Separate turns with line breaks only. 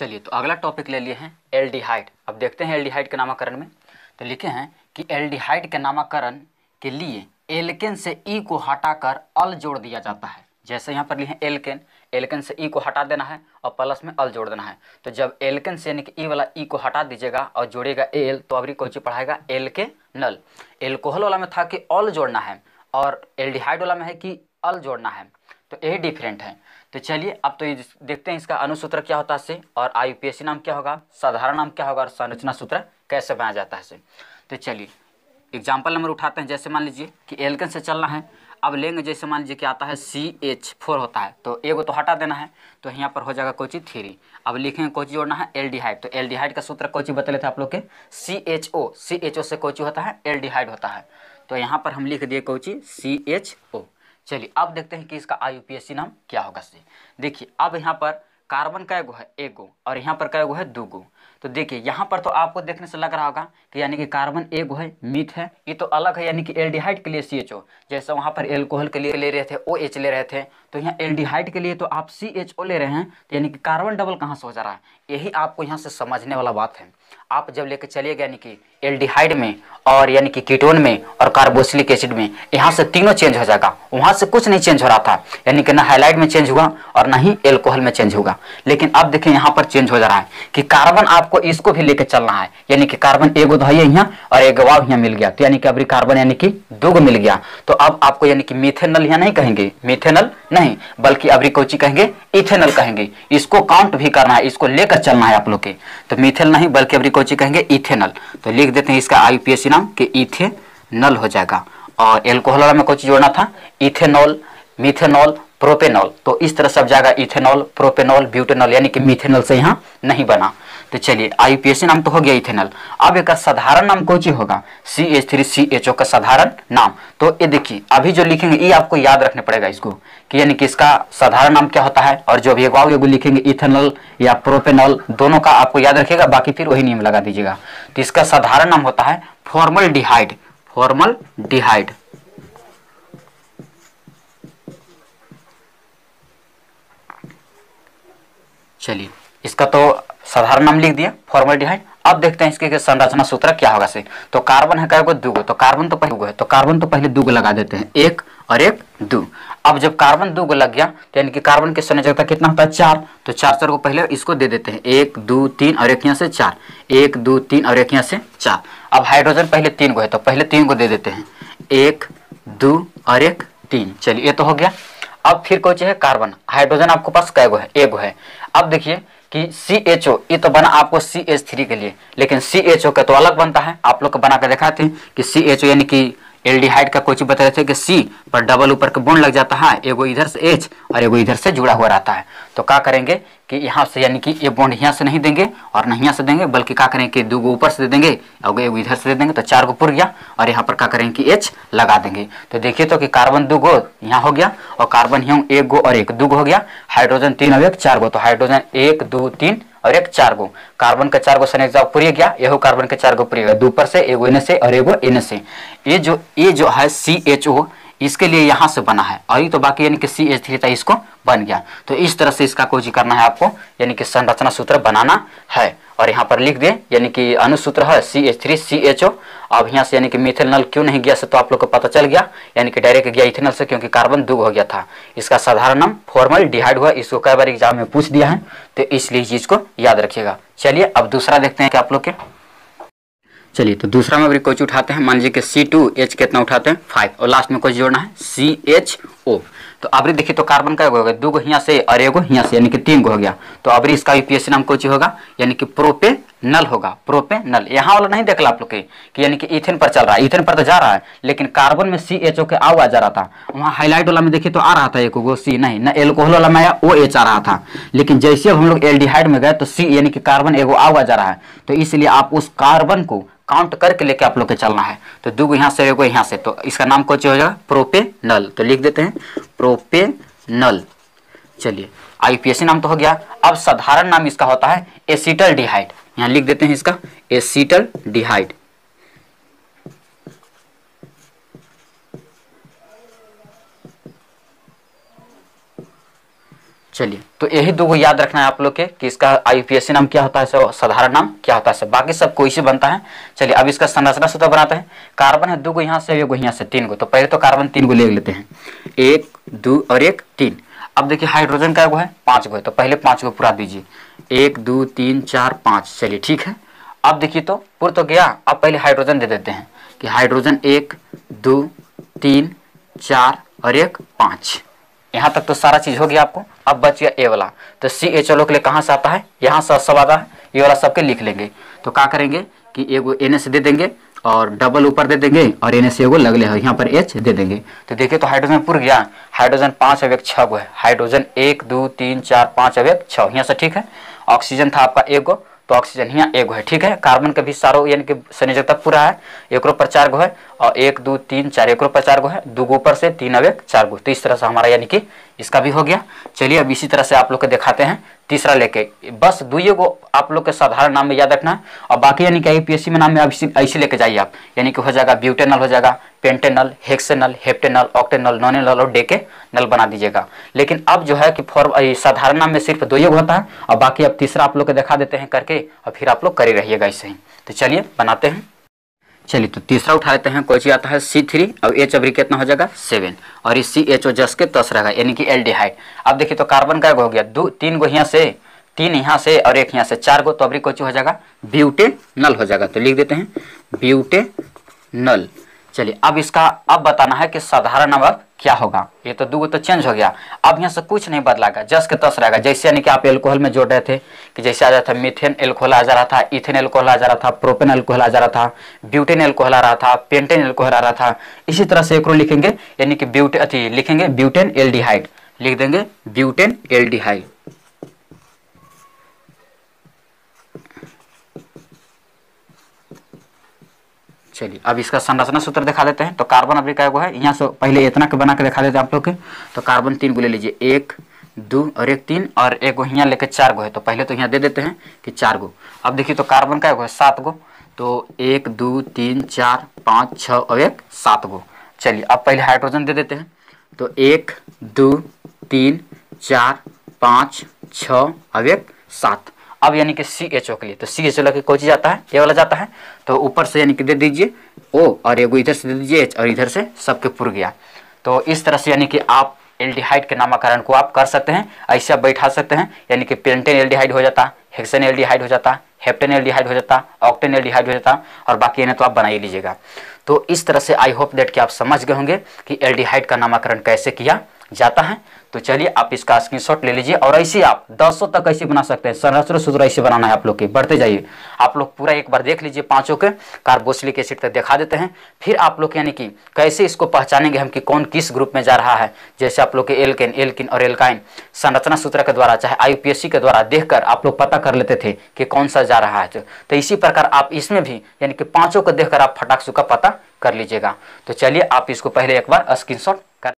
चलिए तो अगला टॉपिक ले लिए हैं एल्डिहाइड। अब देखते हैं एल्डिहाइड के नामकरण में। तो लिखे हैं कि एल्डिहाइड के नामकरण के लिए एल्केन से ई को हटाकर अल जोड़ दिया जाता है। जैसे यहाँ पर लिखे एल्केन, एल्केन से ई को हटा देना है और प्लस में अल जोड़ देना है। तो जब एल्केन से यानी कि ई वाला ई को हटा दीजिएगा और जोड़ेगा एल, तो अभी कोई चीज पढ़ाएगा एल्केनल। एल्कोहल वाला में था कि अल जोड़ना है और एल्डिहाइड वाला में है कि अल जोड़ना है, तो यही डिफरेंट है। तो चलिए अब तो ये देखते हैं इसका अनुसूत्र क्या होता है से, और आईयूपीएसी नाम क्या होगा, साधारण नाम क्या होगा और संरचना सूत्र कैसे बनाया जाता है से। तो चलिए एग्जाम्पल नंबर उठाते हैं। जैसे मान लीजिए कि एल्केन से चलना है, अब लेंगे जैसे मान लीजिए कि आता है CH4 होता है, तो एगो तो हटा देना है, तो यहाँ पर हो जाएगा कोई चीज 3। अब लिखेंगे कोई चीज जोड़ना है एल्डिहाइड, तो एल्डिहाइड का सूत्र कोई चीज बता लेते हैं आप लोग के CHO से कोई चीज होता है एल्डिहाइड होता है, तो यहाँ पर हम लिख दिए कोई चीज CHO। चलिए अब देखते हैं कि इसका आईयूपीएसी नाम क्या होगा से। देखिए अब यहाँ पर कार्बन का एगो है एगो और यहाँ पर का एगो है दूगो। तो देखिए यहाँ पर तो आपको देखने से लग रहा होगा कि यानी कि कार्बन एगो है, मीथ है, ये तो अलग है यानी कि एल्डिहाइड के लिए CHO। जैसे वहाँ पर एल्कोहल के लिए ले रहे थे OH ले रहे थे, तो यहाँ एल्डिहाइड के लिए तो आप CHO ले रहे हैं, तो यानी कि कार्बन डबल कहाँ से हो जा रहा है, यही आपको यहाँ से समझने वाला बात है। आप जब लेकर चलिएगा यानी कि एल्डिहाइड में और यानी कि कीटोन में और कार्बोक्सिलिक एसिड में, यहाँ से तीनों चेंज हो जाएगा, वहाँ से कुछ नहीं चेंज हो रहा था, यानी कि ना हाइलाइट में चेंज हुआ और ना ही एल्कोहल में चेंज होगा। लेकिन अब देखिए यहाँ पर चेंज हो जा रहा है कि कार्बन आपको इसको भी लेकर चलना है, यानी कि कार्बन एगो तो है यहाँ और एक वाव यहाँ मिल गया, तो यानी कि अब कार्बन यानी कि दूगो मिल गया। तो अब आपको यानी कि मिथेनल यहाँ नहीं कहेंगे, मिथेनल नहीं बल्कि अब कोची कहेंगे इथेनल कहेंगे। इसको काउंट भी करना है, इसको लेकर चलना है आप लोग के, तो मिथेनल नहीं बल्कि अब कोची कहेंगे इथेनल। तो लिख देते हैं इसका आईयूपीएसी नाम कि इथेनल हो जाएगा। और एल्कोहल वाला में कोई जोड़ना था इथेनॉल, मिथेनॉल, प्रोपेनॉल, तो इस तरह सब जाएगा इथेनॉल, प्रोपेनॉल, ब्यूटेनॉल, यानी कि मिथेनॉल से यहाँ नहीं बना। तो चलिए आईयूपीएसी नाम तो हो गया इथेनॉल। अब एक साधारण नाम कोई चीज होगा CH3CHO का साधारण नाम। तो ये देखिए अभी जो लिखेंगे ये आपको याद रखने पड़ेगा इसको, कि यानी कि इसका साधारण नाम क्या होता है, और जो भी एगो लिखेंगे इथेनॉल या प्रोपेनॉल, दोनों का आपको याद रखिएगा, बाकी फिर वही नियम लगा दीजिएगा। तो इसका साधारण नाम होता है फॉर्मलडिहाइड, फॉर्मलडिहाइड। चलिए इसका तो साधारण नाम लिख दिया फॉर्मलडिहाइड। अब देखते हैं इसके संरचना सूत्र क्या होगा से। तो कार्बन है क्या, दूगो, तो कार्बन तो पहले दूगो है, तो कार्बन तो पहले दूगो लगा देते हैं, एक और एक दो। अब जब कार्बन दूगो लग गया तो यानी कि कार्बन की संयोजकता कितना होता है 4, तो 4 को पहले इसको दे देते हैं 1 2 3 और एक यहाँ से 4, 1 2 3 और एक यहाँ से 4। अब हाइड्रोजन पहले 3 को है, तो पहले 3 को दे देते हैं 1 2 और एक 3। चलिए ये तो हो गया। अब फिर कोई है कार्बन, हाइड्रोजन आपके पास कैगो है, एगो है। अब देखिए कि CHO ये तो बना आपको CH3 के लिए, लेकिन CHO का तो अलग बनता है, आप लोग को बना कर दिखाते हैं कि CHO यानी कि एल्डिहाइड का कोई चीज बता रहे थे कि C पर डबल ऊपर का बॉन्ड लग जाता है, एगो इधर से H और एगो इधर से जुड़ा हुआ रहता है। तो क्या करेंगे कि यहाँ से यानी कि ये बॉन्ड यहाँ से नहीं देंगे और नहीं यहाँ से देंगे, बल्कि क्या करेंगे कि दूगो ऊपर से दे देंगे और एगो इधर से दे देंगे, तो 4 को पुर गया, और यहाँ पर क्या करेंगे कि H लगा देंगे। तो देखिए तो कि कार्बन दूगो यहाँ हो गया और कार्बन यहाँ एक गो और एक दूगो हो गया, हाइड्रोजन 3 और 1 4 गो, तो हाइड्रोजन 1 2 3 और एक 4 गो, कार्बन का 4 गो संयोजकता पूरी गया, यहो कार्बन के 4 गो पूरी गया, दो ऊपर से एगो इन्हें से और एगो इन्हें से। ये जो है CHO इसके लिए यहाँ से बना है, और ये तो बाकी यानी कि CH3 था इसको बन गया। तो इस तरह से इसका कोई करना है आपको, यानी कि संरचना सूत्र बनाना है, और यहाँ पर लिख दिए यानी कि अनुसूत्र है CH3CHO। अब यहाँ से यानी कि मिथेनॉल क्यों नहीं गया से तो आप लोग को पता चल गया, यानी कि डायरेक्ट गया इथेनॉल से, क्योंकि कार्बन दूगो हो गया था। इसका साधारण नाम फॉर्मलडिहाइड हुआ, इसको कई बार एग्जाम में पूछ दिया है, तो इसलिए चीज को याद रखिएगा। चलिए अब दूसरा देखते हैं कि आप लोग के। चलिए तो दूसरा में कोई उठाते हैं, मान लीजिए कि C2H कितना उठाते हैं 5, और लास्ट में कोई जोड़ना है CHO। तो अबरी देखिए तो कार्बन का हो गया दूगो यहाँ से और एगो यहाँ से, यानी कि 3 गो हो गया। तो अबरी इसका आईयूपीएसी नाम कोई होगा, यानी कि प्रोपेनल होगा, प्रोपेनल। यहाँ वाला नहीं देखला आप लोग के कि यानी कि इथेन पर चल रहा है, इथेन पर तो जा रहा है, लेकिन कार्बन में CHO के आवाज आ रहा था, वहाँ हाईलाइट वाला में देखिए तो आ रहा था एक गो C, नहीं ना एल्कोहल वाला में OH आ रहा था। लेकिन जैसे अब हम लोग एल्डिहाइड में गए तो C यानी कि कार्बन एगो आवाज आ रहा है, तो इसलिए आप उस कार्बन को काउंट करके लेके आप लोग के चलना है। तो दूगो यहाँ से एगो यहाँ से, तो इसका नाम कुछ हो जाएगा प्रोपेनल, तो लिख देते हैं प्रोपेनल। चलिए आईयूपीएसी नाम तो हो गया। अब साधारण नाम इसका होता है एसिटल्डिहाइड, यहाँ लिख देते हैं इसका एसिटल्डिहाइड। चलिए, तो यही दो को याद रखना है आप लोग के कि इसका आईयूपीएसी नाम क्या होता है, साधारण नाम क्या होता है, बाकी सब कोई से बनता है। चलिए अब इसका संरचना सूत्र बनाते हैं। कार्बन है 2 गो यहाँ से, 1 गो यहाँ से, 3 गो। तो पहले तो कार्बन 3 गो ले लेते हैं, 1 2 और 1 3। अब देखिए हाइड्रोजन का गो है 5 गो है, तो पहले 5 गो पूरा दीजिए, 1 2 3 4 5। चलिए ठीक है, अब देखिए तो पूरा तो गया। अब पहले हाइड्रोजन दे देते हैं कि हाइड्रोजन 1 2 3 4 और 1 5। यहाँ तक तो सारा चीज हो गया आपको। अब बच गया ए वाला, तो CHO के लिए कहाँ से आता है, यहाँ से सब आता है, ये वाला सबके लिख लेंगे। तो क्या करेंगे कि एगो NH दे देंगे और डबल ऊपर दे देंगे और NH एगो लगले है, यहाँ पर H दे देंगे। तो देखिए तो हाइड्रोजन पूरा गया। हाइड्रोजन 5 और 1 6 गो है, हाइड्रोजन 1 2 3 4 5 और 1 6 यहाँ से ठीक है। ऑक्सीजन था आपका 1 गो, तो ऑक्सीजन यहाँ 1 गो है ठीक है। कार्बन का भी सारो यानी कि संयोजकता पूरा है, 1 पर 4 गो है और 1 2 3 4 1 पर 4 गो है, 2 गो ऊपर से 3 और 1 4 गो। तो इस तरह से हमारा यानी कि इसका भी हो गया। चलिए अब इसी तरह से आप लोग को दिखाते हैं तीसरा लेके। बस 2 गो आप लोग के साधारण नाम में याद रखना है और बाकी यानी कि आईयूपीएसी में नाम में ऐसे लेके जाइए आप, यानी कि हो जाएगा ब्यूटेनल, हो जाएगा पेंटेनल, हेक्सेनल, हेप्टेनल, ऑक्टेनल, नॉनेनल और डेकेनल बना दीजिएगा। लेकिन अब जो है कि साधारण नाम में सिर्फ 2 गो होता है और बाकी अब तीसरा आप लोग को दिखा देते हैं करके और फिर आप लोग करे रहिएगा ऐसे ही। तो चलिए बनाते हैं। चलिए तो तीसरा उठा लेते हैं, कोई चीज आता है C3 और H अभी कितना हो जाएगा 7 और इस CHO जस के 10 रहेगा यानी कि एल्डिहाइड। अब देखिए तो कार्बन का हो गया 3 गो यहाँ से, 3 यहाँ से और 1 यहाँ से, 4 गो। तो अभी कोई चीज हो जाएगा ब्यूटेनल हो जाएगा। तो लिख देते हैं ब्यूटेनल। चलिए अब इसका अब बताना है कि साधारण नाम अब क्या होगा। ये तो 2 गो तो चेंज हो गया, अब यहाँ से कुछ नहीं बदलागा, जस के तस रहेगा। जैसे यानी कि आप एल्कोहल में जोड़ रहे थे कि जैसे आ जाता था मीथेन एल्कोहल आ जा रहा था, इथेन एल्कोहल आ जा रहा था, प्रोपेन एल्कोहल आ जा रहा था, ब्यूटेन एल्कोहल आ रहा था, पेंटेन एल्कोहल आ रहा था। इसी तरह से एक लिखेंगे यानी कि लिखेंगे ब्यूटेन एल्डिहाइड, लिख देंगे ब्यूटेन एल्डिहाइड। चलिए अब इसका संरचना सूत्र दिखा देते हैं। तो कार्बन अभी का है, यहाँ से पहले इतना के बना के दिखा देते हैं आप लोग के। तो कार्बन 3 गो ले लीजिए, 1 2 और 1 3 और 1 गो यहाँ लेके 4 गो है। तो पहले तो यहाँ दे देते हैं कि 4 गो। अब देखिए तो कार्बन का है 7 गो, तो 1 2 3 4 5 6 और 1 7 गो। चलिए अब पहले हाइड्रोजन दे देते हैं। तो 1 2 3 4 5 6 और 1 7। अब यानी कि CHO के लिए, तो CHO लगे कोई चीज आता है, ये वाला जाता है। तो ऊपर से यानी कि दे दीजिए O और एगो इधर से दे दीजिए H और इधर से सबके पुर गया। तो इस तरह से यानी कि आप एल्डिहाइड के नामकरण को आप कर सकते हैं, ऐसे आप बैठा सकते हैं। यानी कि पेंटेन एल्डिहाइड हो जाता, हेक्सेन एल्डिहाइड हो जाता, हेप्टेन एल्डिहाइड हो जाता, ऑक्टेन एल्डिहाइड हो जाता और बाकी इन्हें तो आप बना ही लीजिएगा। तो इस तरह से आई होप दैट कि आप समझ गए होंगे कि एल्डिहाइड का नामकरण कैसे किया जाता है। तो चलिए आप इसका स्क्रीनशॉट ले लीजिए और ऐसे आप 200 तक ऐसे बना सकते हैं। संरचना सूत्र ऐसे बनाना है आप लोग के, बढ़ते जाइए। आप लोग पूरा एक बार देख लीजिए, 5 के कार्बोक्सिलिक एसिड तक दिखा देते हैं। फिर आप लोग यानी कि कैसे इसको पहचानेंगे हम कि कौन किस ग्रुप में जा रहा है। जैसे आप लोग के एल्केन और एल्काइन संरचना सूत्र के द्वारा चाहे आईयूपीएसी के द्वारा देखकर आप लोग पता कर लेते थे कि कौन सा जा रहा है। तो इसी प्रकार आप इसमें भी यानी कि 5 को देखकर आप फटाक से का पता कर लीजिएगा। तो चलिए आप इसको पहले एक बार स्क्रीनशॉट कर